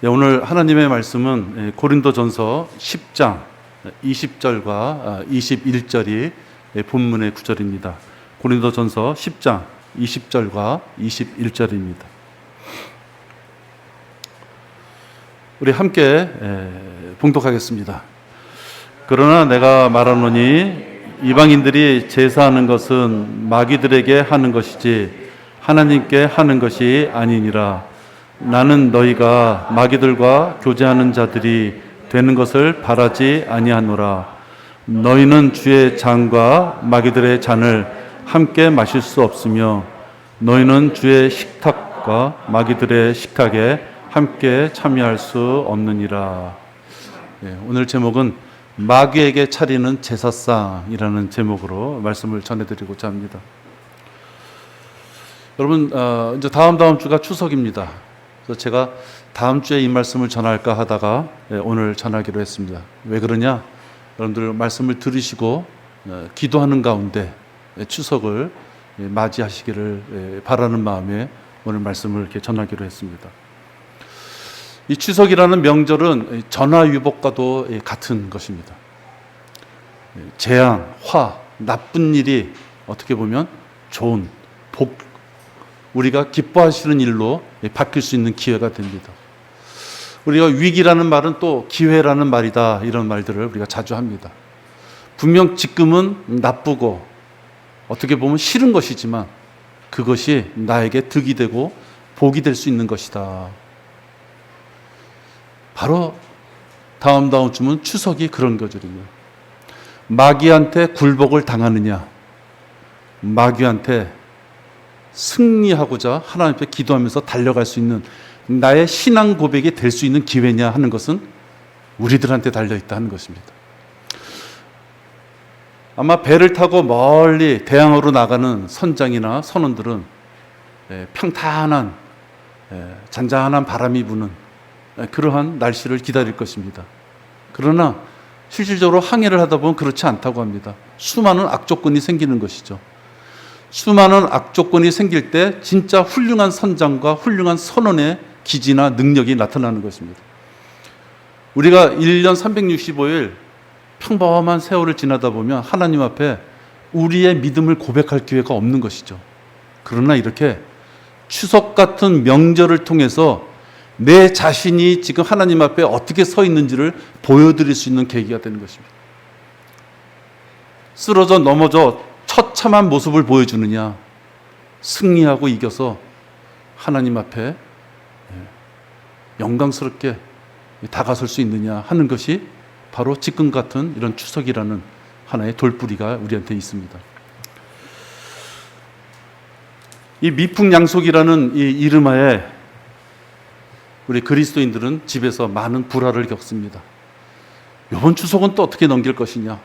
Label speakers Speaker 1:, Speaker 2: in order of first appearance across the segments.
Speaker 1: 오늘 하나님의 말씀은 고린도전서 10장 20절과 21절이 본문의 구절입니다. 고린도전서 10장 20절과 21절입니다. 우리 함께 봉독하겠습니다. 그러나 내가 말하노니 이방인들이 제사하는 것은 마귀들에게 하는 것이지 하나님께 하는 것이 아니니라. 나는 너희가 마귀들과 교제하는 자들이 되는 것을 바라지 아니하노라. 너희는 주의 잔과 마귀들의 잔을 함께 마실 수 없으며 너희는 주의 식탁과 마귀들의 식탁에 함께 참여할 수 없느니라. 오늘 제목은 마귀에게 차리는 제사상이라는 제목으로 말씀을 전해드리고자 합니다. 여러분, 이제 다음 주가 추석입니다. 그래서 제가 다음 주에 이 말씀을 전할까 하다가 오늘 전하기로 했습니다. 왜 그러냐? 여러분들 말씀을 들으시고 기도하는 가운데 추석을 맞이하시기를 바라는 마음에 오늘 말씀을 이렇게 전하기로 했습니다. 이 추석이라는 명절은 전화위복과도 같은 것입니다. 재앙, 화, 나쁜 일이 어떻게 보면 좋은, 복, 우리가 기뻐하시는 일로 바뀔 수 있는 기회가 됩니다. 우리가 위기라는 말은 또 기회라는 말이다, 이런 말들을 우리가 자주 합니다. 분명 지금은 나쁘고 어떻게 보면 싫은 것이지만 그것이 나에게 득이 되고 복이 될 수 있는 것이다. 바로 다음 주면 추석이 그런 거거든요. 마귀한테 굴복을 당하느냐, 마귀한테 승리하고자 하나님 앞에 기도하면서 달려갈 수 있는 나의 신앙 고백이 될 수 있는 기회냐 하는 것은 우리들한테 달려있다 하는 것입니다. 아마 배를 타고 멀리 대항으로 나가는 선장이나 선원들은 평탄한 잔잔한 바람이 부는 그러한 날씨를 기다릴 것입니다. 그러나 실질적으로 항해를 하다 보면 그렇지 않다고 합니다. 수많은 악조건이 생기는 것이죠. 수많은 악조건이 생길 때 진짜 훌륭한 선장과 훌륭한 선원의 기지나 능력이 나타나는 것입니다. 우리가 1년 365일 평범한 세월을 지나다 보면 하나님 앞에 우리의 믿음을 고백할 기회가 없는 것이죠. 그러나 이렇게 추석 같은 명절을 통해서 내 자신이 지금 하나님 앞에 어떻게 서 있는지를 보여드릴 수 있는 계기가 되는 것입니다. 쓰러져 넘어져 처참한 모습을 보여주느냐, 승리하고 이겨서 하나님 앞에 영광스럽게 다가설 수 있느냐 하는 것이 바로 지금 같은 이런 추석이라는 하나의 돌뿌리가 우리한테 있습니다. 이 미풍양속이라는 이 이름하에 우리 그리스도인들은 집에서 많은 불화를 겪습니다. 이번 추석은 또 어떻게 넘길 것이냐,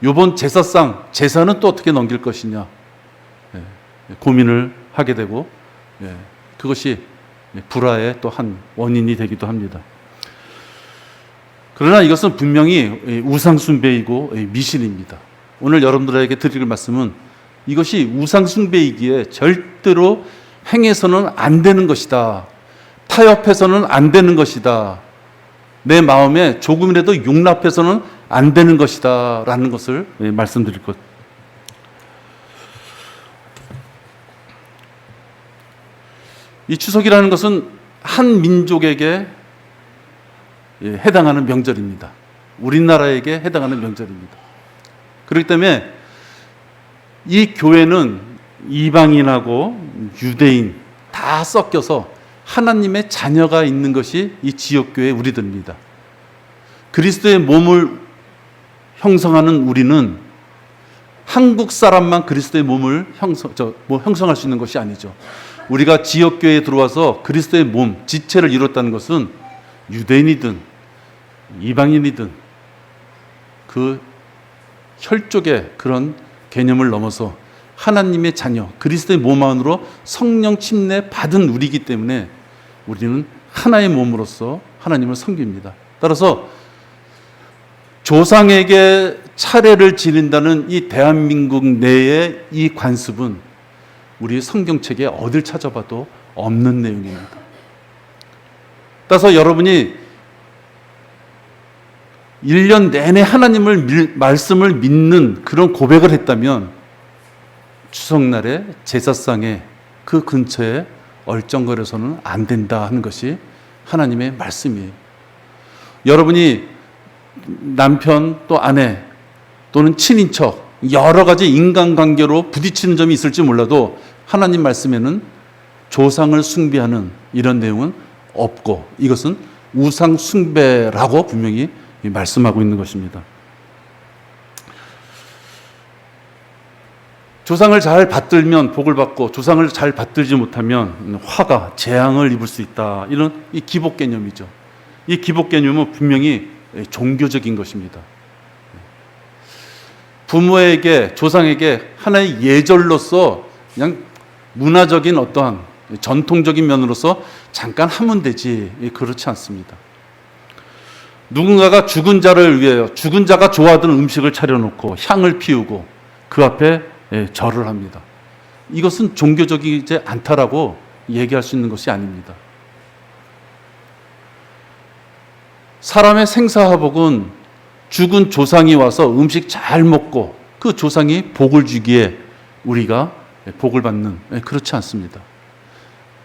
Speaker 1: 이번 제사상, 제사는 또 어떻게 넘길 것이냐 고민을 하게 되고 그것이 불화의 또 한 원인이 되기도 합니다. 그러나 이것은 분명히 우상숭배이고 미신입니다. 오늘 여러분들에게 드릴 말씀은 이것이 우상숭배이기에 절대로 행해서는 안 되는 것이다. 타협해서는 안 되는 것이다. 내 마음에 조금이라도 용납해서는 안 되는 것이다 라는 것을 말씀드릴 것. 이 추석이라는 것은 한 민족에게 해당하는 명절입니다. 우리나라에게 해당하는 명절입니다. 그렇기 때문에 이 교회는 이방인하고 유대인 다 섞여서 하나님의 자녀가 있는 것이 이 지역교회 우리들입니다. 그리스도의 몸을 형성하는 우리는 한국 사람만 그리스도의 몸을 형성할 수 있는 것이 아니죠. 우리가 지역교회에 들어와서 그리스도의 몸, 지체를 이뤘다는 것은 유대인이든 이방인이든 그 혈족의 그런 개념을 넘어서 하나님의 자녀, 그리스도의 몸 안으로 성령 침례 받은 우리이기 때문에 우리는 하나의 몸으로서 하나님을 섬깁니다. 따라서 조상에게 차례를 지낸다는 이 대한민국 내의 이 관습은 우리 성경책에 어딜 찾아봐도 없는 내용입니다. 따라서 여러분이 1년 내내 하나님을 말씀을 믿는 그런 고백을 했다면 추석날에 제사상에 그 근처에 얼쩡거려서는 안 된다 하는 것이 하나님의 말씀이에요. 여러분이 남편 또 아내 또는 친인척 여러 가지 인간관계로 부딪히는 점이 있을지 몰라도 하나님 말씀에는 조상을 숭배하는 이런 내용은 없고 이것은 우상 숭배라고 분명히 말씀하고 있는 것입니다. 조상을 잘 받들면 복을 받고 조상을 잘 받들지 못하면 화가 재앙을 입을 수 있다. 이런 이 기복 개념이죠. 이 기복 개념은 분명히 종교적인 것입니다. 부모에게 조상에게 하나의 예절로서 그냥 문화적인 어떠한 전통적인 면으로서 잠깐 하면 되지 그렇지 않습니다. 누군가가 죽은 자를 위하여 죽은 자가 좋아하던 음식을 차려놓고 향을 피우고 그 앞에 절을 합니다. 이것은 종교적이지 않다라고 얘기할 수 있는 것이 아닙니다. 사람의 생사화복은 죽은 조상이 와서 음식 잘 먹고 그 조상이 복을 주기에 우리가 복을 받는 그렇지 않습니다.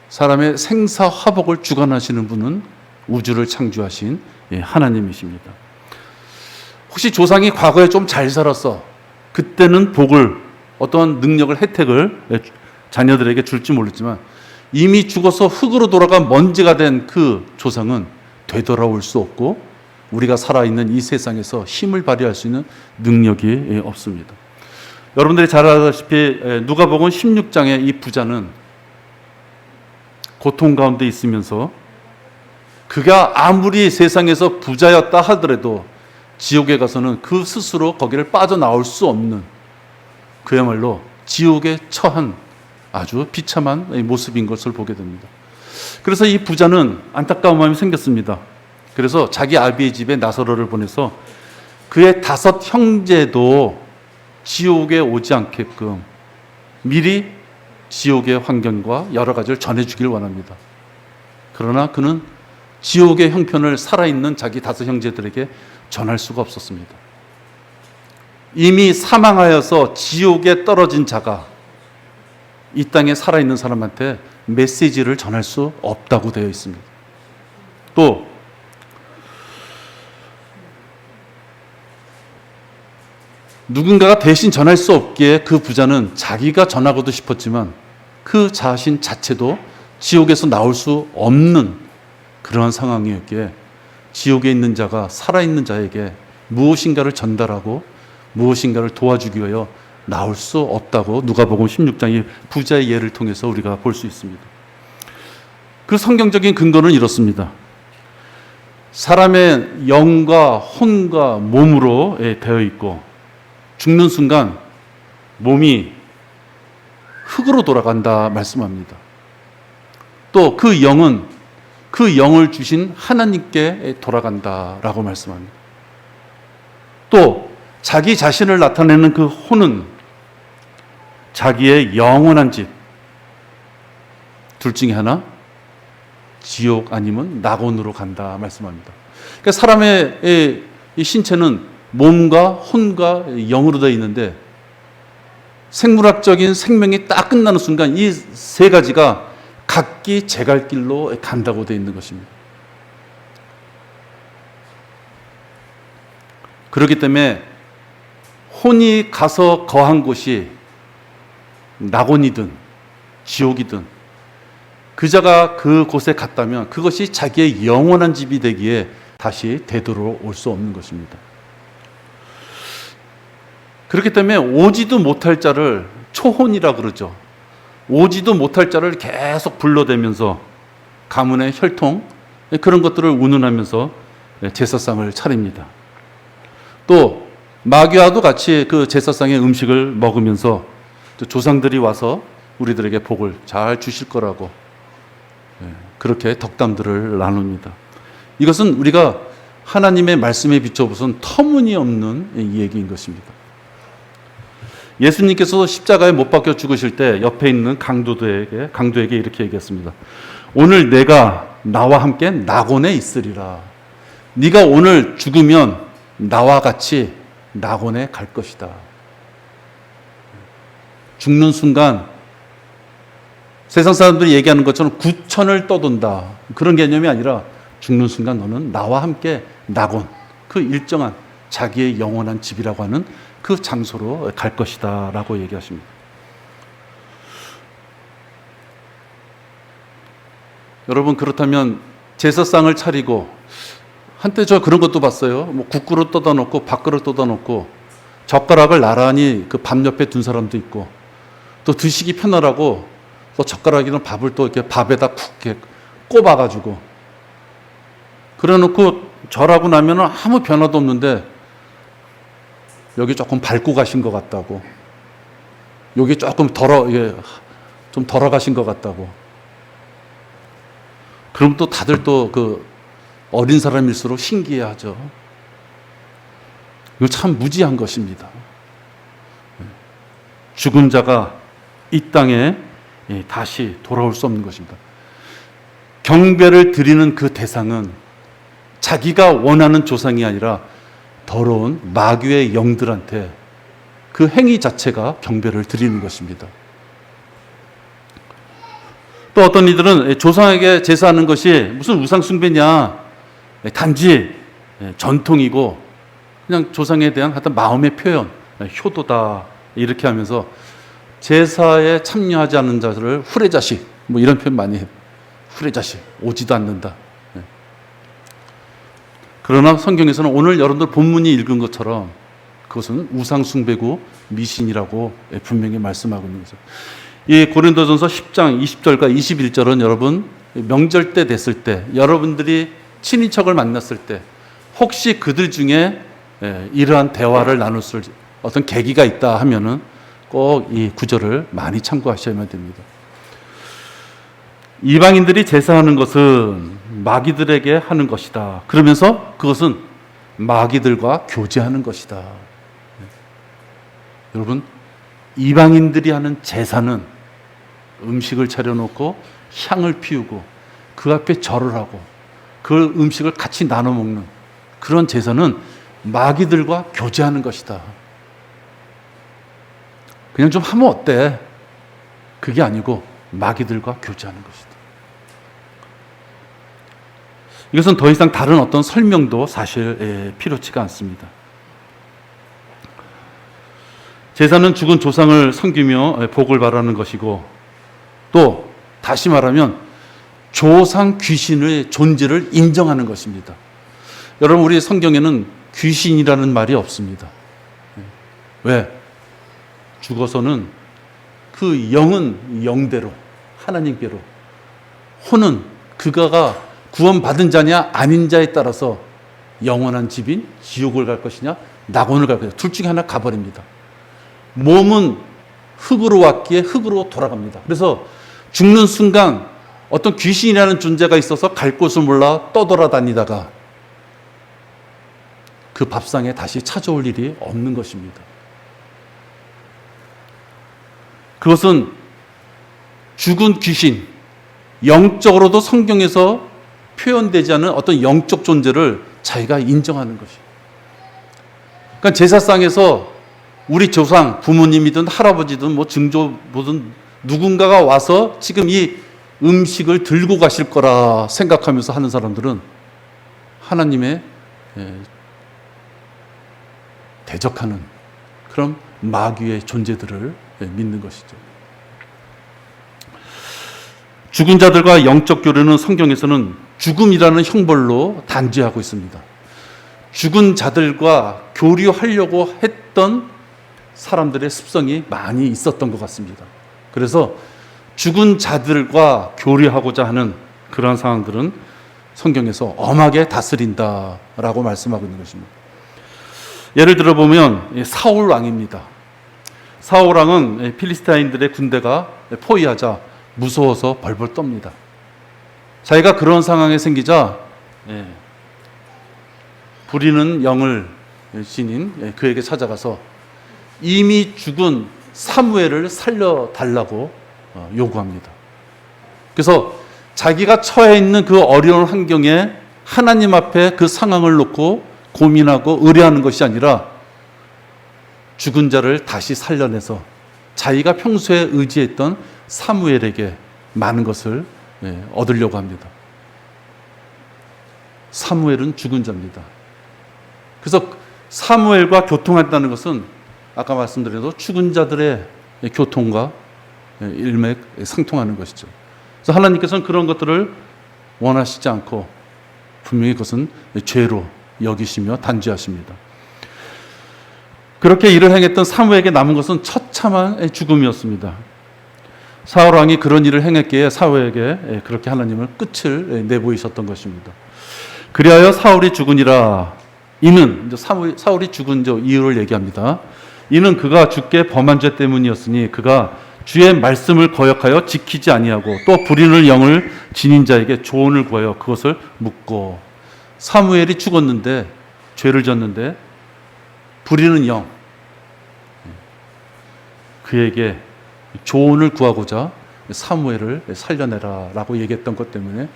Speaker 1: 사람의 생사화복을 주관하시는 분은 우주를 창조하신 하나님이십니다. 혹시 조상이 과거에 좀 잘 살았어. 그때는 복을 어떤 능력을 혜택을 자녀들에게 줄지 모르지만 이미 죽어서 흙으로 돌아간 먼지가 된 그 조상은 되돌아올 수 없고 우리가 살아있는 이 세상에서 힘을 발휘할 수 있는 능력이 없습니다. 여러분들이 잘 아다시피 누가복음 16장의 이 부자는 고통 가운데 있으면서 그가 아무리 세상에서 부자였다 하더라도 지옥에 가서는 그 스스로 거기를 빠져나올 수 없는 그야말로 지옥에 처한 아주 비참한 모습인 것을 보게 됩니다. 그래서 이 부자는 안타까운 마음이 생겼습니다. 그래서 자기 아비의 집에 나사로를 보내서 그의 5 형제도 지옥에 오지 않게끔 미리 지옥의 환경과 여러 가지를 전해주길 원합니다. 그러나 그는 지옥의 형편을 살아있는 자기 5 형제들에게 전할 수가 없었습니다. 이미 사망하여서 지옥에 떨어진 자가 이 땅에 살아있는 사람한테 메시지를 전할 수 없다고 되어 있습니다. 또 누군가가 대신 전할 수 없기에 그 부자는 자기가 전하고도 싶었지만 그 자신 자체도 지옥에서 나올 수 없는 그러한 상황이었기에 지옥에 있는 자가 살아있는 자에게 무엇인가를 전달하고 무엇인가를 도와주기 위하여 나올 수 없다고 누가복음 16장의 부자의 예를 통해서 우리가 볼 수 있습니다. 그 성경적인 근거는 이렇습니다. 사람의 영과 혼과 몸으로 되어 있고 죽는 순간 몸이 흙으로 돌아간다 말씀합니다. 또 그 영은 그 영을 주신 하나님께 돌아간다라고 말씀합니다. 또 자기 자신을 나타내는 그 혼은 자기의 영원한 집, 둘 중에 하나 지옥 아니면 낙원으로 간다 말씀합니다. 그러니까 사람의 이 신체는 몸과 혼과 영으로 되어 있는데 생물학적인 생명이 딱 끝나는 순간 이 3가지가 각기 제갈 길로 간다고 되어 있는 것입니다. 그렇기 때문에 혼이 가서 거한 곳이 낙원이든 지옥이든 그자가 그곳에 갔다면 그것이 자기의 영원한 집이 되기에 다시 되돌아올 수 없는 것입니다. 그렇기 때문에 오지도 못할 자를 초혼이라 그러죠. 오지도 못할 자를 계속 불러대면서 가문의 혈통 그런 것들을 운운하면서 제사상을 차립니다. 또 마귀와도 같이 그 제사상의 음식을 먹으면서 조상들이 와서 우리들에게 복을 잘 주실 거라고 그렇게 덕담들을 나눕니다. 이것은 우리가 하나님의 말씀에 비춰보선 터무니없는 이 얘기인 것입니다. 예수님께서 십자가에 못 박혀 죽으실 때 옆에 있는 강도에게 이렇게 얘기했습니다. 오늘 내가 나와 함께 낙원에 있으리라. 네가 오늘 죽으면 나와 같이 낙원에 갈 것이다. 죽는 순간 세상 사람들이 얘기하는 것처럼 구천을 떠돈다, 그런 개념이 아니라 죽는 순간 너는 나와 함께 낙원, 그 일정한 자기의 영원한 집이라고 하는 그 장소로 갈 것이다 라고 얘기하십니다. 여러분, 그렇다면 제사상을 차리고, 한때 저 그런 것도 봤어요. 뭐 국그릇 떠다 놓고 밥그릇 떠다 놓고 젓가락을 나란히 그 밥 옆에 둔 사람도 있고, 또 드시기 편하라고 또 젓가락이나 밥을 또 이렇게 밥에다 쿡 이렇게 꼽아가지고, 그래 놓고 절하고 나면은 아무 변화도 없는데 여기 조금 밟고 가신 것 같다고, 여기 조금 좀 덜어 가신 것 같다고. 그럼 또 다들 또 그 어린 사람일수록 신기해하죠. 이거 참 무지한 것입니다. 죽은 자가 이 땅에 다시 돌아올 수 없는 것입니다. 경배를 드리는 그 대상은 자기가 원하는 조상이 아니라 더러운 마귀의 영들한테 그 행위 자체가 경배를 드리는 것입니다. 또 어떤 이들은 조상에게 제사하는 것이 무슨 우상 숭배냐, 단지 전통이고 그냥 조상에 대한 하여튼 마음의 표현, 효도다, 이렇게 하면서 제사에 참여하지 않는 자들을 후레자식, 뭐 이런 표현 많이 해요. 후레자식, 오지도 않는다. 그러나 성경에서는 오늘 여러분들 본문이 읽은 것처럼 그것은 우상 숭배고 미신이라고 분명히 말씀하고 있는 거죠. 이 고린도전서 10장 20절과 21절은 여러분, 명절 때 됐을 때, 여러분들이 친인척을 만났을 때 혹시 그들 중에 이러한 대화를 나눌 수 어떤 계기가 있다 하면은 꼭 이 구절을 많이 참고하셔야만 됩니다. 이방인들이 제사하는 것은 마귀들에게 하는 것이다. 그러면서 그것은 마귀들과 교제하는 것이다. 여러분, 이방인들이 하는 제사는 음식을 차려놓고 향을 피우고 그 앞에 절을 하고 그 음식을 같이 나눠 먹는 그런 제사는 마귀들과 교제하는 것이다. 그냥 좀 하면 어때? 그게 아니고 마귀들과 교제하는 것이다. 이것은 더 이상 다른 어떤 설명도 사실 필요치가 않습니다. 제사는 죽은 조상을 섬기며 복을 바라는 것이고, 또 다시 말하면 조상 귀신의 존재를 인정하는 것입니다. 여러분, 우리 성경에는 귀신이라는 말이 없습니다. 왜? 죽어서는 그 영은 영대로, 하나님께로, 혼은 그가가 구원받은 자냐 아닌 자에 따라서 영원한 집인 지옥을 갈 것이냐 낙원을 갈 것이냐, 둘 중에 하나 가버립니다. 몸은 흙으로 왔기에 흙으로 돌아갑니다. 그래서 죽는 순간 어떤 귀신이라는 존재가 있어서 갈 곳을 몰라 떠돌아다니다가 그 밥상에 다시 찾아올 일이 없는 것입니다. 그것은 죽은 귀신, 영적으로도 성경에서 표현되지 않은 어떤 영적 존재를 자기가 인정하는 것이에요. 그러니까 제사상에서 우리 조상, 부모님이든 할아버지든 뭐 증조부든 누군가가 와서 지금 이 음식을 들고 가실 거라 생각하면서 하는 사람들은 하나님의 대적하는 그런 마귀의 존재들을 믿는 것이죠. 죽은 자들과 영적 교류는 성경에서는 죽음이라는 형벌로 단죄하고 있습니다. 죽은 자들과 교류하려고 했던 사람들의 습성이 많이 있었던 것 같습니다. 그래서 죽은 자들과 교류하고자 하는 그런 상황들은 성경에서 엄하게 다스린다라고 말씀하고 있는 것입니다. 예를 들어 보면 사울 왕입니다. 사울 왕은 필리스타인들의 군대가 포위하자 무서워서 벌벌 떱니다. 자기가 그런 상황에 생기자 부리는 영을 지닌 그에게 찾아가서 이미 죽은 사무엘을 살려달라고 요구합니다. 그래서 자기가 처해 있는 그 어려운 환경에 하나님 앞에 그 상황을 놓고 고민하고 의뢰하는 것이 아니라 죽은 자를 다시 살려내서 자기가 평소에 의지했던 사무엘에게 많은 것을 얻으려고 합니다. 사무엘은 죽은 자입니다. 그래서 사무엘과 교통한다는 것은 아까 말씀드린 대로 죽은 자들의 교통과 일맥상통하는 것이죠. 그래서 하나님께서는 그런 것들을 원하시지 않고 분명히 그것은 죄로 여기시며 단죄하십니다. 그렇게 일을 행했던 사무엘에게 남은 것은 처참한 죽음이었습니다. 사울 왕이 그런 일을 행했기에 사울에게 그렇게 하나님은 끝을 내보이셨던 것입니다. 그리하여 사울이 죽으니라. 이는 사울이 죽은 이유를 얘기합니다. 이는 그가 주께 범한 죄 때문이었으니 그가 주의 말씀을 거역하여 지키지 아니하고 또 불의를 영을 지닌 자에게 조언을 구하여 그것을 묻고. 사무엘이 죽었는데 죄를 졌는데 불의는 영 그에게 조언을 구하고자 사무엘을 살려내라 라고 얘기했던 것 때문에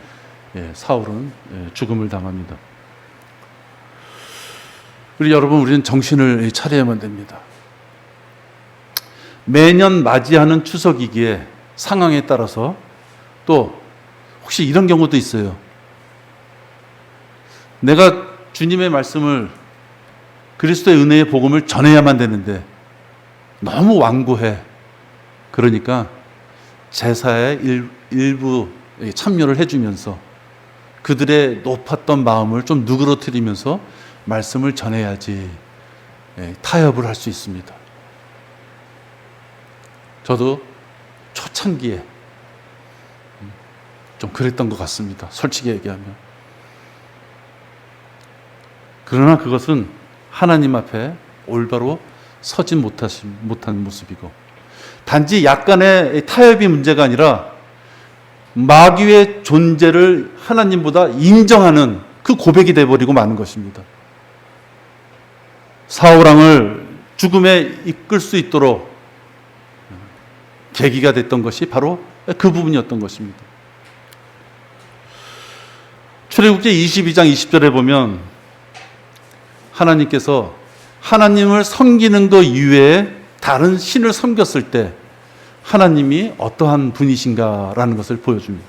Speaker 1: 사울은 죽음을 당합니다. 우리 여러분, 우리는 정신을 차려야만 됩니다. 매년 맞이하는 추석이기에 상황에 따라서 또 혹시 이런 경우도 있어요. 내가 주님의 말씀을 그리스도의 은혜의 복음을 전해야만 되는데 너무 완고해. 그러니까 제사에 일부 참여를 해주면서 그들의 높았던 마음을 좀 누그러뜨리면서 말씀을 전해야지 타협을 할 수 있습니다. 저도 초창기에 좀 그랬던 것 같습니다. 솔직히 얘기하면. 그러나 그것은 하나님 앞에 올바로 서지 못한 모습이고, 단지 약간의 타협이 문제가 아니라 마귀의 존재를 하나님보다 인정하는 그 고백이 되어버리고 마는 것입니다. 사울왕을 죽음에 이끌 수 있도록 계기가 됐던 것이 바로 그 부분이었던 것입니다. 출애굽기 22장 20절에 보면 하나님께서 하나님을 섬기는 것 이외에 다른 신을 섬겼을 때 하나님이 어떠한 분이신가라는 것을 보여줍니다.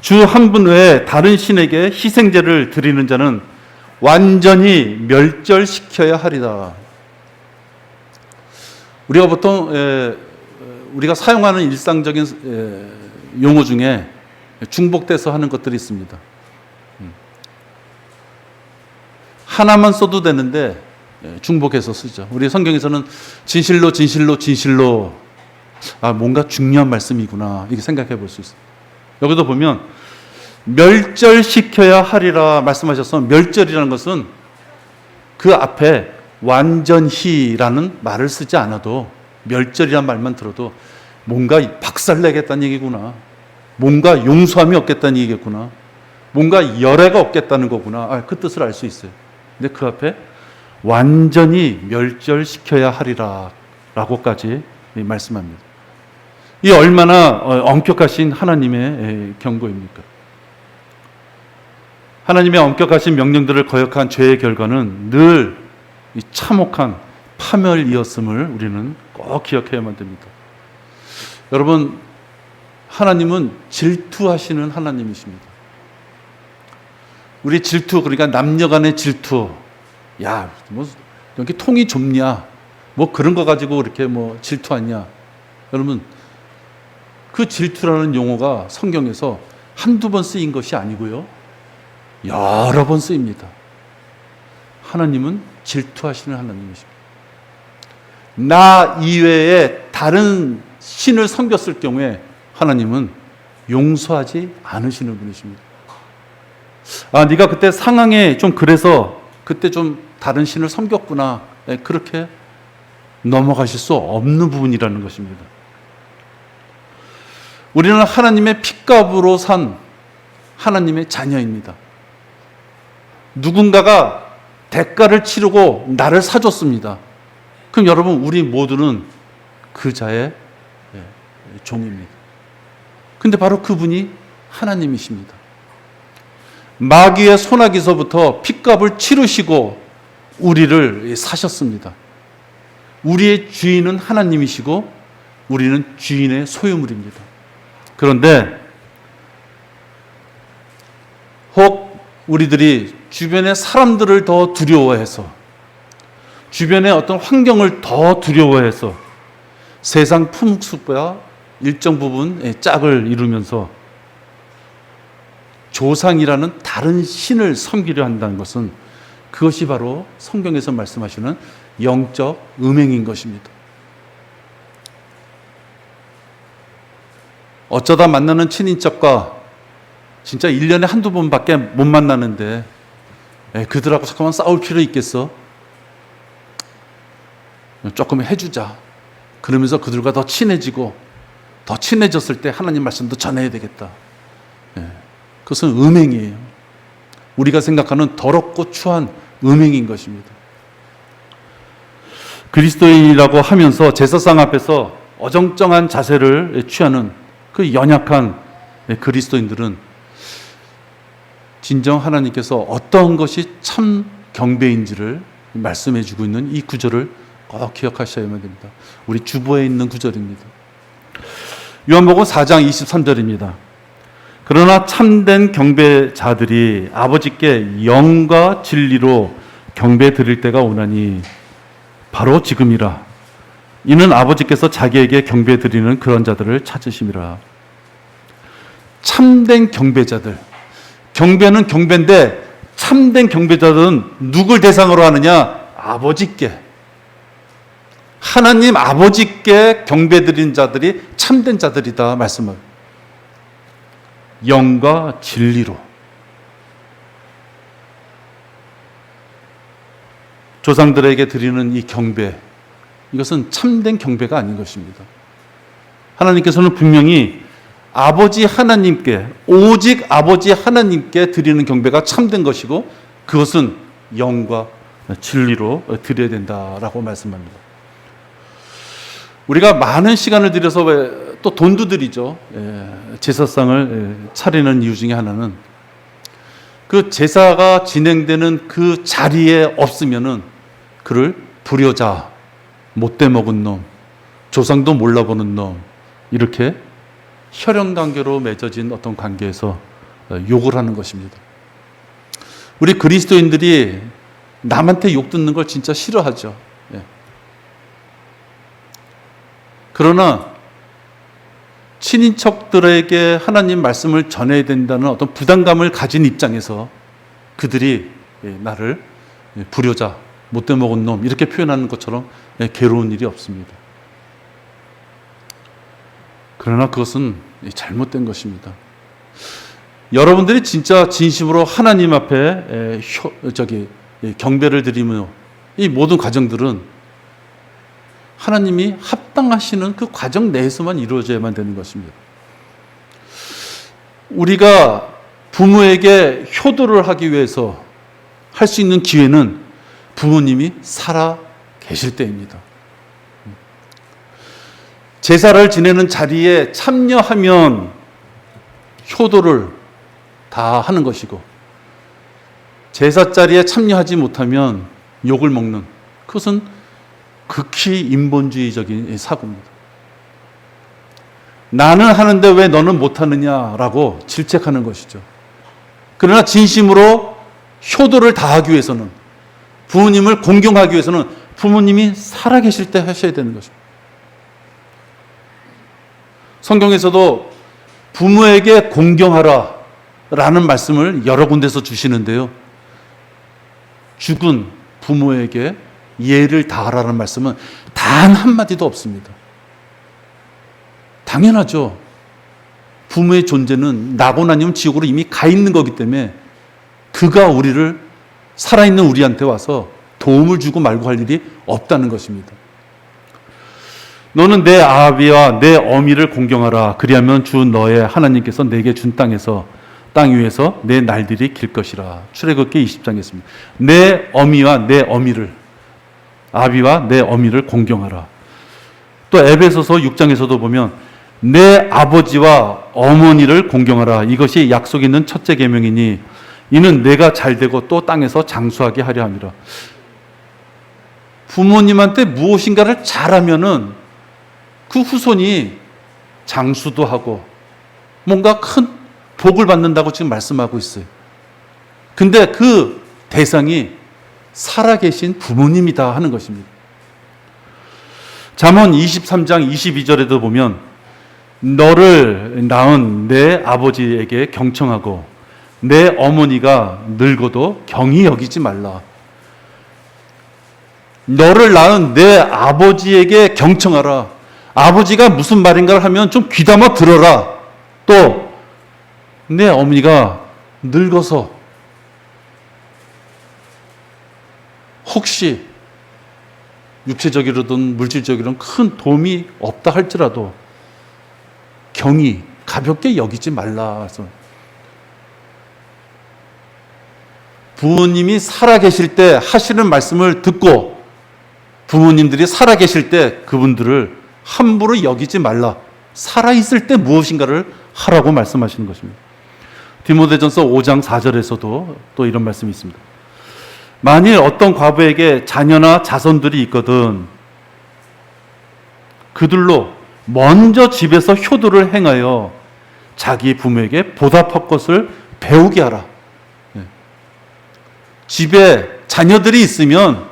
Speaker 1: 주 한 분 외에 다른 신에게 희생제를 드리는 자는 완전히 멸절시켜야 하리다. 우리가 보통 우리가 사용하는 일상적인 용어 중에 중복돼서 하는 것들이 있습니다. 하나만 써도 되는데 중복해서 쓰죠. 우리 성경에서는 진실로 진실로 진실로, 뭔가 중요한 말씀이구나 이렇게 생각해 볼 수 있어요. 여기도 보면 멸절시켜야 하리라 말씀하셔서, 멸절이라는 것은 그 앞에 완전히라는 말을 쓰지 않아도, 멸절이라는 말만 들어도 뭔가 박살내겠다는 얘기구나, 뭔가 용서함이 없겠다는 얘기겠구나, 뭔가 열애가 없겠다는 거구나, 그 뜻을 알 수 있어요. 근데 그 앞에 완전히 멸절시켜야 하리라 라고까지 말씀합니다. 이 얼마나 엄격하신 하나님의 경고입니까? 하나님의 엄격하신 명령들을 거역한 죄의 결과는 늘 참혹한 파멸이었음을 우리는 꼭 기억해야만 됩니다. 여러분, 하나님은 질투하시는 하나님이십니다. 우리 질투, 그러니까 남녀간의 질투, 뭐 이렇게 통이 좁냐, 뭐 그런 거 가지고 이렇게 뭐 질투하냐. 여러분, 그 질투라는 용어가 성경에서 한두 번 쓰인 것이 아니고요, 여러 번 쓰입니다. 하나님은 질투하시는 하나님이십니다. 나 이외에 다른 신을 섬겼을 경우에 하나님은 용서하지 않으시는 분이십니다. 네가 그때 상황에 좀 그래서 그때 좀 다른 신을 섬겼구나, 그렇게 넘어가실 수 없는 부분이라는 것입니다. 우리는 하나님의 핏값으로 산 하나님의 자녀입니다. 누군가가 대가를 치르고 나를 사줬습니다. 그럼 여러분, 우리 모두는 그 자의 종입니다. 근데 바로 그분이 하나님이십니다. 마귀의 손아귀서부터 핏값을 치르시고 우리를 사셨습니다. 우리의 주인은 하나님이시고 우리는 주인의 소유물입니다. 그런데 혹 우리들이 주변의 사람들을 더 두려워해서, 주변의 어떤 환경을 더 두려워해서 세상 풍습과 일정 부분 짝을 이루면서 조상이라는 다른 신을 섬기려 한다는 것은, 그것이 바로 성경에서 말씀하시는 영적 음행인 것입니다. 어쩌다 만나는 친인척과 진짜 1년에 한두 번밖에 못 만나는데 그들하고 잠깐만 싸울 필요 있겠어? 조금 해주자. 그러면서 그들과 더 친해지고, 더 친해졌을 때 하나님 말씀도 전해야 되겠다. 그것은 음행이에요. 우리가 생각하는 더럽고 추한 음행인 것입니다. 그리스도인이라고 하면서 제사상 앞에서 어정쩡한 자세를 취하는 그 연약한 그리스도인들은 진정 하나님께서 어떤 것이 참 경배인지를 말씀해 주고 있는 이 구절을 꼭 기억하셔야만 됩니다. 우리 주보에 있는 구절입니다. 요한복음 4장 23절입니다. 그러나 참된 경배자들이 아버지께 영과 진리로 경배 드릴 때가 오나니 바로 지금이라. 이는 아버지께서 자기에게 경배 드리는 그런 자들을 찾으심이라. 참된 경배자들. 경배는 경배인데 참된 경배자들은 누굴 대상으로 하느냐? 아버지께. 하나님 아버지께 경배 드리는 자들이 참된 자들이다 말씀을. 영과 진리로. 조상들에게 드리는 이 경배, 이것은 참된 경배가 아닌 것입니다. 하나님께서는 분명히 아버지 하나님께, 오직 아버지 하나님께 드리는 경배가 참된 것이고, 그것은 영과 진리로 드려야 된다라고 말씀합니다. 우리가 많은 시간을 들여서 또 돈도 들이죠. 제사상을 차리는 이유 중에 하나는 그 제사가 진행되는 그 자리에 없으면은 그를 불효자, 못돼 먹은 놈, 조상도 몰라보는 놈, 이렇게 혈연관계로 맺어진 어떤 관계에서 욕을 하는 것입니다. 우리 그리스도인들이 남한테 욕 듣는 걸 진짜 싫어하죠. 그러나 친인척들에게 하나님 말씀을 전해야 된다는 어떤 부담감을 가진 입장에서 그들이 나를 불효자, 못돼 먹은 놈 이렇게 표현하는 것처럼 괴로운 일이 없습니다. 그러나 그것은 잘못된 것입니다. 여러분들이 진짜 진심으로 하나님 앞에 경배를 드리며 이 모든 과정들은 하나님이 합당하시는 그 과정 내에서만 이루어져야만 되는 것입니다. 우리가 부모에게 효도를 하기 위해서 할 수 있는 기회는 부모님이 살아 계실 때입니다. 제사를 지내는 자리에 참여하면 효도를 다 하는 것이고, 제사 자리에 참여하지 못하면 욕을 먹는, 그것은 극히 인본주의적인 사고입니다. 나는 하는데 왜 너는 못하느냐라고 질책하는 것이죠. 그러나 진심으로 효도를 다하기 위해서는, 부모님을 공경하기 위해서는 부모님이 살아계실 때 하셔야 되는 것입니다. 성경에서도 부모에게 공경하라 라는 말씀을 여러 군데서 주시는데요, 죽은 부모에게 예를 다하라는 말씀은 단 한마디도 없습니다. 당연하죠. 부모의 존재는 나고 나면 지옥으로 이미 가 있는 거기 때문에 그가 우리를, 살아있는 우리한테 와서 도움을 주고 말고 할 일이 없다는 것입니다. 너는 내 아비와 내 어미를 공경하라. 그리하면 주 너의 하나님께서 내게 준 땅 위에서 내 날들이 길 것이라. 출애굽기 20장에 있습니다. 내 어미와 내 어미를, 아비와 내 어미를 공경하라. 또 에베소서 6장에서도 보면 내 아버지와 어머니를 공경하라. 이것이 약속 있는 첫째 계명이니 이는 내가 잘되고 또 땅에서 장수하게 하려 함이라. 부모님한테 무엇인가를 잘하면은 그 후손이 장수도 하고 뭔가 큰 복을 받는다고 지금 말씀하고 있어요. 근데 그 대상이 살아계신 부모님이다 하는 것입니다. 잠언 23장 22절에도 보면 너를 낳은 내 아버지에게 경청하고 내 어머니가 늙어도 경히 여기지 말라. 너를 낳은 내 아버지에게 경청하라. 아버지가 무슨 말인가를 하면 좀 귀담아 들어라. 또 내 어머니가 늙어서 혹시 육체적으로든 물질적으로든 큰 도움이 없다 할지라도 경히 가볍게 여기지 말라. 부모님이 살아계실 때 하시는 말씀을 듣고 부모님들이 살아계실 때 그분들을 함부로 여기지 말라. 살아있을 때 무엇인가를 하라고 말씀하시는 것입니다. 디모데전서 5장 4절에서도 또 이런 말씀이 있습니다. 만일 어떤 과부에게 자녀나 자손들이 있거든 그들로 먼저 집에서 효도를 행하여 자기 부모에게 보답할 것을 배우게 하라. 집에 자녀들이 있으면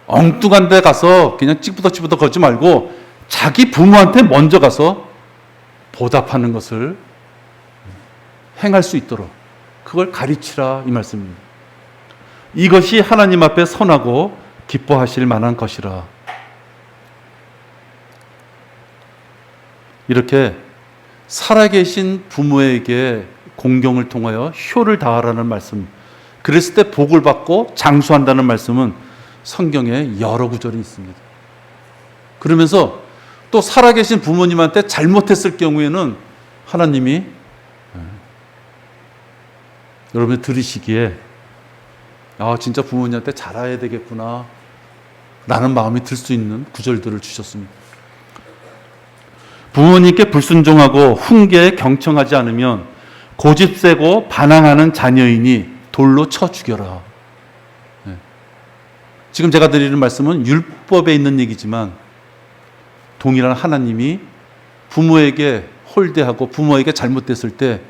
Speaker 1: 엉뚱한 데 가서 그냥 찌부덕찌부덕 걷지 말고 자기 부모한테 먼저 가서 보답하는 것을 행할 수 있도록 그걸 가르치라 이 말씀입니다. 이것이 하나님 앞에 선하고 기뻐하실 만한 것이라. 이렇게 살아계신 부모에게 공경을 통하여 효를 다하라는 말씀, 그랬을 때 복을 받고 장수한다는 말씀은 성경에 여러 구절이 있습니다. 그러면서 또 살아계신 부모님한테 잘못했을 경우에는 하나님이 여러분이 들으시기에 진짜 부모님한테 잘해야 되겠구나 라는 마음이 들 수 있는 구절들을 주셨습니다. 부모님께 불순종하고 훈계에 경청하지 않으면 고집세고 반항하는 자녀이니 돌로 쳐 죽여라. 지금 제가 드리는 말씀은 율법에 있는 얘기지만 동일한 하나님이 부모에게 홀대하고 부모에게 잘못됐을 때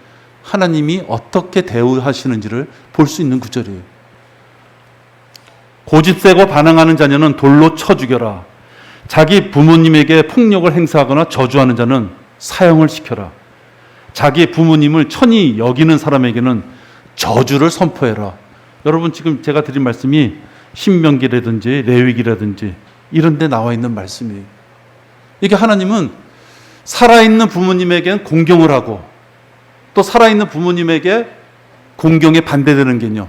Speaker 1: 하나님이 어떻게 대우하시는지를 볼 수 있는 구절이에요. 고집세고 반항하는 자녀는 돌로 쳐 죽여라. 자기 부모님에게 폭력을 행사하거나 저주하는 자는 사형을 시켜라. 자기 부모님을 천히 여기는 사람에게는 저주를 선포해라. 여러분 지금 제가 드린 말씀이 신명기라든지 레위기라든지 이런 데 나와 있는 말씀이에요. 이게 하나님은 살아있는 부모님에게는 공경을 하고 또 살아있는 부모님에게 공경에 반대되는 개념,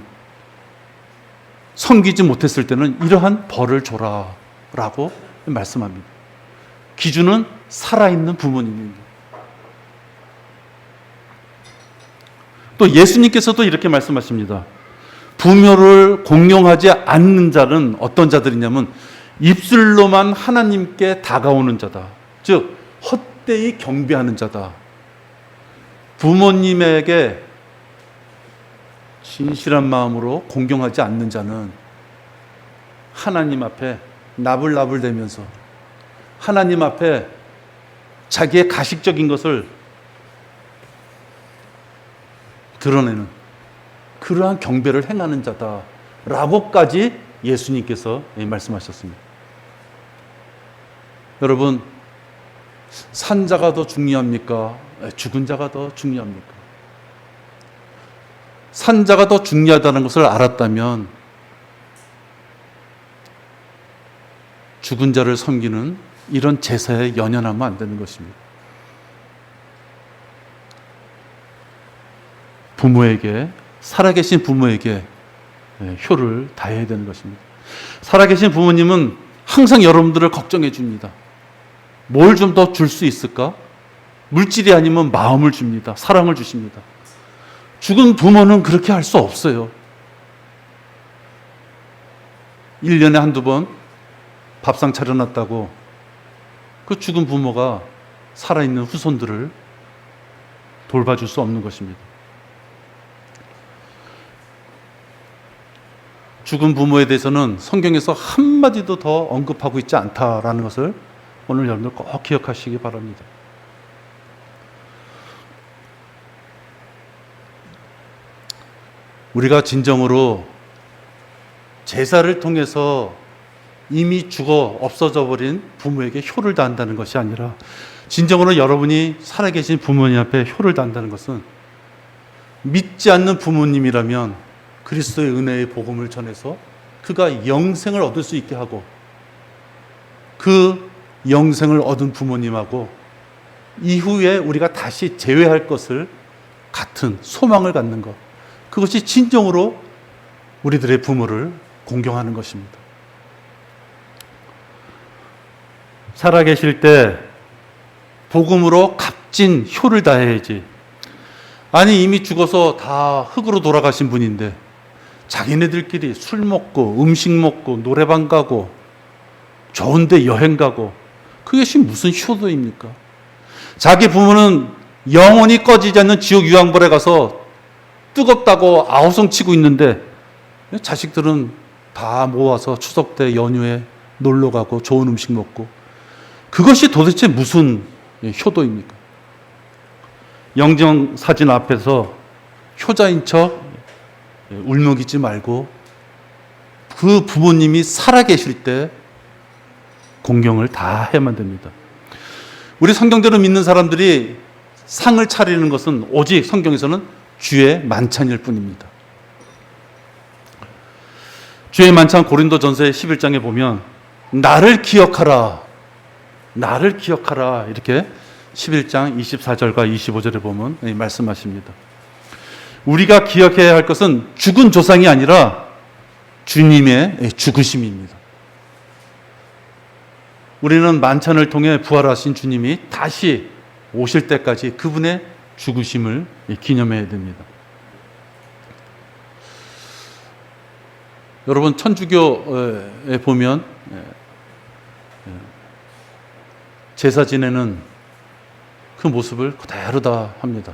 Speaker 1: 섬기지 못했을 때는 이러한 벌을 줘라 라고 말씀합니다. 기준은 살아있는 부모님입니다. 또 예수님께서도 이렇게 말씀하십니다. 부모를 공경하지 않는 자는 어떤 자들이냐면 입술로만 하나님께 다가오는 자다. 즉 헛되이 경배하는 자다. 부모님에게 진실한 마음으로 공경하지 않는 자는 하나님 앞에 나불나불대면서 하나님 앞에 자기의 가식적인 것을 드러내는 그러한 경배를 행하는 자다라고까지 예수님께서 말씀하셨습니다. 여러분, 산 자가 더 중요합니까? 죽은 자가 더 중요합니까? 산 자가 더 중요하다는 것을 알았다면 죽은 자를 섬기는 이런 제사에 연연하면 안 되는 것입니다. 부모에게, 살아계신 부모에게 효를 다해야 되는 것입니다. 살아계신 부모님은 항상 여러분들을 걱정해 줍니다. 뭘 좀 더 줄 수 있을까? 물질이 아니면 마음을 줍니다. 사랑을 주십니다. 죽은 부모는 그렇게 할 수 없어요. 1년에 한두 번 밥상 차려놨다고 그 죽은 부모가 살아있는 후손들을 돌봐줄 수 없는 것입니다. 죽은 부모에 대해서는 성경에서 한마디도 더 언급하고 있지 않다라는 것을 오늘 여러분들 꼭 기억하시기 바랍니다. 우리가 진정으로 제사를 통해서 이미 죽어 없어져 버린 부모에게 효를 다한다는 것이 아니라, 진정으로 여러분이 살아계신 부모님 앞에 효를 다한다는 것은, 믿지 않는 부모님이라면 그리스도의 은혜의 복음을 전해서 그가 영생을 얻을 수 있게 하고, 그 영생을 얻은 부모님하고 이후에 우리가 다시 재회할 것을 같은 소망을 갖는 것, 그것이 진정으로 우리들의 부모를 공경하는 것입니다. 살아계실 때 복음으로 값진 효를 다해야지. 아니, 이미 죽어서 다 흙으로 돌아가신 분인데 자기네들끼리 술 먹고 음식 먹고 노래방 가고 좋은데 여행 가고, 그것이 무슨 효도입니까? 자기 부모는 영원히 꺼지지 않는 지옥 유황불에 가서 뜨겁다고 아우성 치고 있는데 자식들은 다 모아서 추석 때 연휴에 놀러 가고 좋은 음식 먹고, 그것이 도대체 무슨 효도입니까? 영정사진 앞에서 효자인 척 울먹이지 말고 그 부모님이 살아계실 때 공경을 다 해야만 됩니다. 우리 성경대로 믿는 사람들이 상을 차리는 것은 오직 성경에서는 주의 만찬일 뿐입니다. 주의 만찬 고린도전서 11장에 보면 나를 기억하라, 나를 기억하라, 이렇게 11장 24절과 25절에 보면 말씀하십니다. 우리가 기억해야 할 것은 죽은 조상이 아니라 주님의 죽으심입니다. 우리는 만찬을 통해 부활하신 주님이 다시 오실 때까지 그분의 죽으심을 기념해야 됩니다. 여러분, 천주교에 보면 제사 지내는 그 모습을 그대로 다 합니다.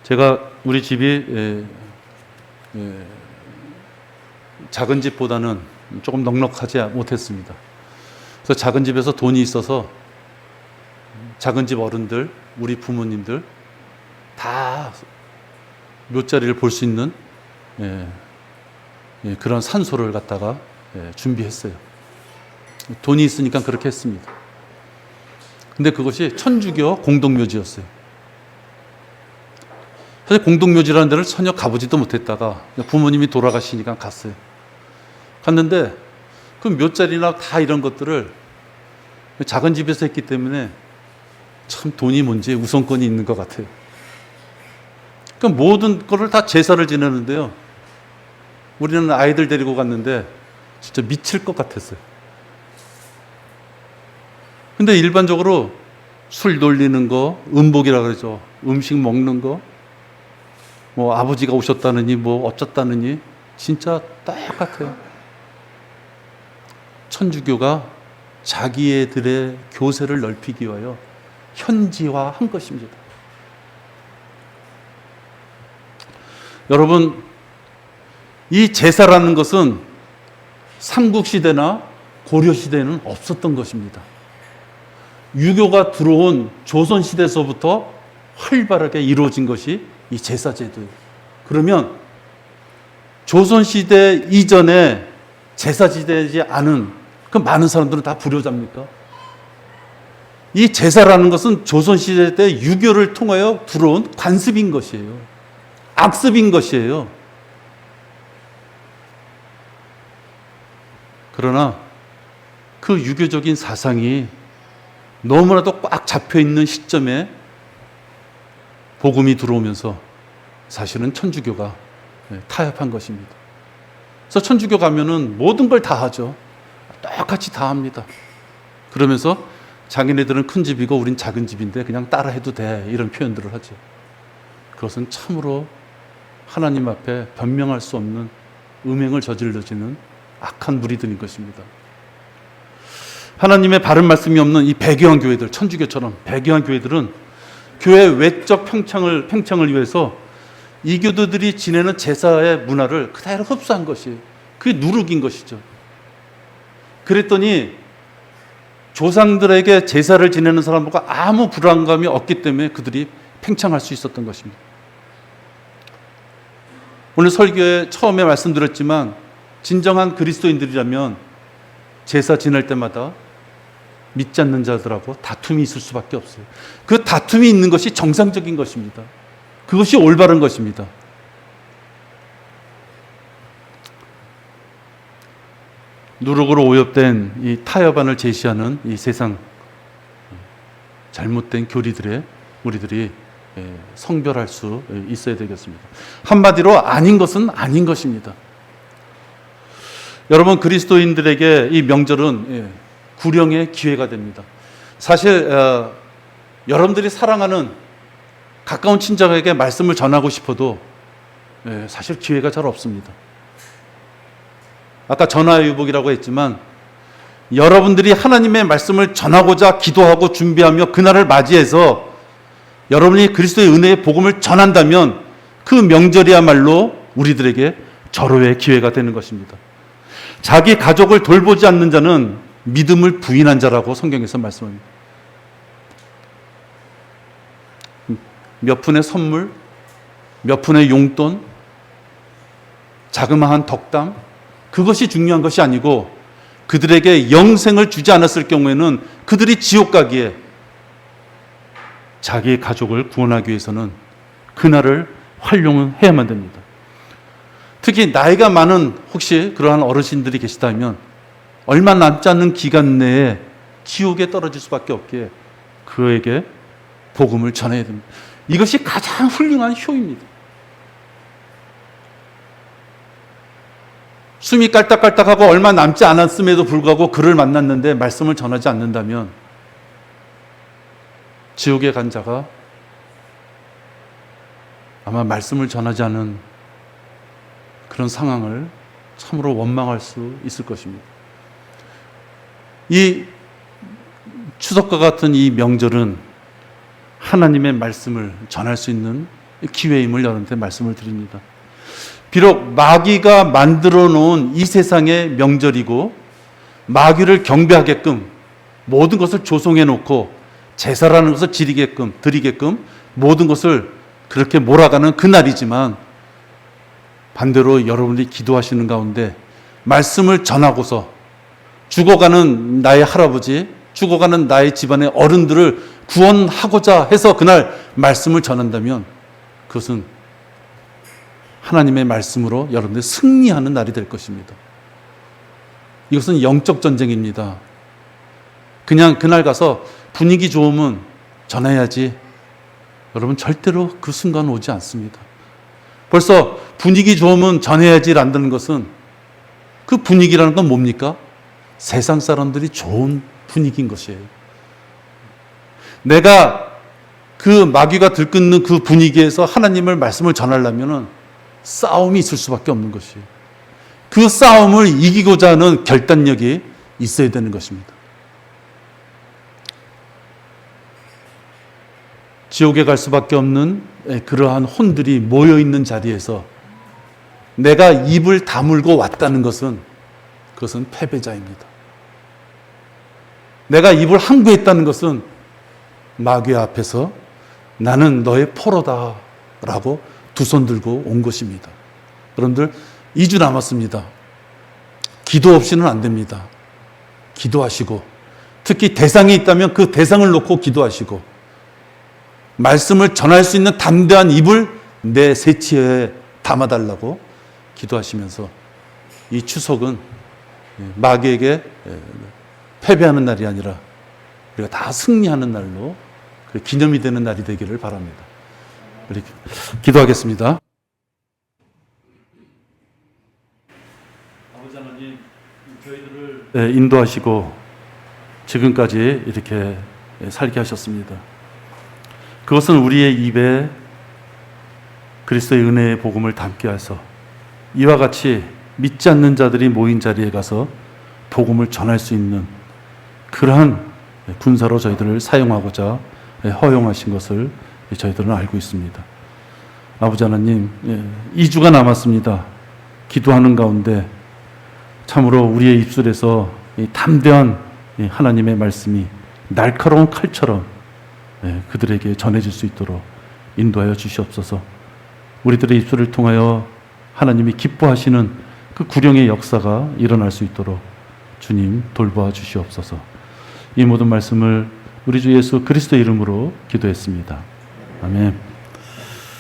Speaker 1: 제가 우리 집이 작은 집보다는 조금 넉넉하지 못했습니다. 그래서 작은 집에서 돈이 있어서 작은 집 어른들, 우리 부모님들 다 묘자리를 볼 수 있는 그런 산소를 갖다가 준비했어요. 돈이 있으니까 그렇게 했습니다. 근데 그것이 천주교 공동묘지였어요. 사실 공동묘지라는 데를 전혀 가보지도 못했다가 부모님이 돌아가시니까 갔어요. 갔는데 그 묘자리나 다 이런 것들을 작은 집에서 했기 때문에 참 돈이 뭔지 우선권이 있는 것 같아요. 그러니까 모든 거를 다 제사를 지내는데요, 우리는 아이들 데리고 갔는데 진짜 미칠 것 같았어요. 근데 일반적으로 술 돌리는 거, 음복이라 그러죠. 음식 먹는 거, 뭐 아버지가 오셨다느니 뭐 어쩌다느니 진짜 똑같아요. 천주교가 자기애들의 교세를 넓히기 위하여 현지화한 것입니다. 여러분, 이 제사라는 것은 삼국시대나 고려시대에는 없었던 것입니다. 유교가 들어온 조선시대에서부터 활발하게 이루어진 것이 이 제사제도예요. 그러면 조선시대 이전에 제사지되지 않은 그 많은 사람들은 다 불효자입니까? 이 제사라는 것은 조선시대 때 유교를 통하여 들어온 관습인 것이에요. 악습인 것이에요. 그러나 그 유교적인 사상이 너무나도 꽉 잡혀있는 시점에 복음이 들어오면서 사실은 천주교가 타협한 것입니다. 그래서 천주교 가면은 모든 걸 다 하죠. 똑같이 다 합니다. 그러면서 자기네들은 큰 집이고 우린 작은 집인데 그냥 따라 해도 돼, 이런 표현들을 하죠. 그것은 참으로 하나님 앞에 변명할 수 없는 음행을 저질러지는 악한 무리들인 것입니다. 하나님의 바른 말씀이 없는 이 배교한 교회들, 천주교처럼 배교한 교회들은 교회 외적 팽창을 위해서 이교도들이 지내는 제사의 문화를 그대로 흡수한 것이에요. 그게 누룩인 것이죠. 그랬더니 조상들에게 제사를 지내는 사람들과 아무 불안감이 없기 때문에 그들이 팽창할 수 있었던 것입니다. 오늘 설교에 처음에 말씀드렸지만 진정한 그리스도인들이라면 제사 지낼 때마다 믿지 않는 자들하고 다툼이 있을 수밖에 없어요. 그 다툼이 있는 것이 정상적인 것입니다. 그것이 올바른 것입니다. 누룩으로 오염된 이 타협안을 제시하는 이 세상 잘못된 교리들에 우리들이 성별할 수 있어야 되겠습니다. 한마디로 아닌 것은 아닌 것입니다. 여러분, 그리스도인들에게 이 명절은 구령의 기회가 됩니다. 사실 여러분들이 사랑하는 가까운 친척에게 말씀을 전하고 싶어도 사실 기회가 잘 없습니다. 아까 전화위복이라고 했지만 여러분들이 하나님의 말씀을 전하고자 기도하고 준비하며 그날을 맞이해서 여러분이 그리스도의 은혜의 복음을 전한다면 그 명절이야말로 우리들에게 절호의 기회가 되는 것입니다. 자기 가족을 돌보지 않는 자는 믿음을 부인한 자라고 성경에서 말씀합니다. 몇 푼의 선물, 몇 푼의 용돈, 자그마한 덕담, 그것이 중요한 것이 아니고 그들에게 영생을 주지 않았을 경우에는 그들이 지옥 가기에 자기 가족을 구원하기 위해서는 그날을 활용해야만 됩니다. 특히 나이가 많은 혹시 그러한 어르신들이 계시다면 얼마 남지 않는 기간 내에 지옥에 떨어질 수밖에 없기에 그에게 복음을 전해야 됩니다. 이것이 가장 훌륭한 효입니다. 숨이 깔딱깔딱하고 얼마 남지 않았음에도 불구하고 그를 만났는데 말씀을 전하지 않는다면 지옥에 간 자가 아마 말씀을 전하지 않은 그런 상황을 참으로 원망할 수 있을 것입니다. 이 추석과 같은 이 명절은 하나님의 말씀을 전할 수 있는 기회임을 여러분한테 말씀을 드립니다. 비록 마귀가 만들어 놓은 이 세상의 명절이고 마귀를 경배하게끔 모든 것을 조성해 놓고 제사라는 것을 드리게끔 모든 것을 그렇게 몰아가는 그날이지만 반대로 여러분이 기도하시는 가운데 말씀을 전하고서 죽어가는 나의 할아버지, 죽어가는 나의 집안의 어른들을 구원하고자 해서 그날 말씀을 전한다면 그것은 하나님의 말씀으로 여러분들이 승리하는 날이 될 것입니다. 이것은 영적 전쟁입니다. 그냥 그날 가서 분위기 좋으면 전해야지. 여러분, 절대로 그 순간 오지 않습니다. 벌써 분위기 좋으면 전해야지라는 것은 그 분위기라는 건 뭡니까? 세상 사람들이 좋은 분위기인 것이에요. 내가 그 마귀가 들끓는 그 분위기에서 하나님의 말씀을 전하려면 싸움이 있을 수밖에 없는 것이에요. 그 싸움을 이기고자 하는 결단력이 있어야 되는 것입니다. 지옥에 갈 수밖에 없는 그러한 혼들이 모여있는 자리에서 내가 입을 다물고 왔다는 것은 그것은 패배자입니다. 내가 입을 항구했다는 것은 마귀 앞에서 나는 너의 포로다 라고 두 손 들고 온 것입니다. 여러분들 2주 남았습니다. 기도 없이는 안 됩니다. 기도하시고 특히 대상이 있다면 그 대상을 놓고 기도하시고 말씀을 전할 수 있는 담대한 입을 내 새치에 담아달라고 기도하시면서 이 추석은 마귀에게 패배하는 날이 아니라 우리가 다 승리하는 날로 기념이 되는 날이 되기를 바랍니다. 우리 기도하겠습니다. 아버지 하나님, 저희들을 인도하시고 지금까지 이렇게 살게 하셨습니다. 그것은 우리의 입에 그리스도의 은혜의 복음을 담게 하셔서 이와 같이 믿지 않는 자들이 모인 자리에 가서 복음을 전할 수 있는 그러한 군사로 저희들을 사용하고자 허용하신 것을 저희들은 알고 있습니다. 아버지 하나님, 2주가 남았습니다. 기도하는 가운데 참으로 우리의 입술에서 담대한 하나님의 말씀이 날카로운 칼처럼 그들에게 전해질 수 있도록 인도하여 주시옵소서. 우리들의 입술을 통하여 하나님이 기뻐하시는 그 구령의 역사가 일어날 수 있도록 주님 돌보아 주시옵소서. 이 모든 말씀을 우리 주 예수 그리스도의 이름으로 기도했습니다. 아멘.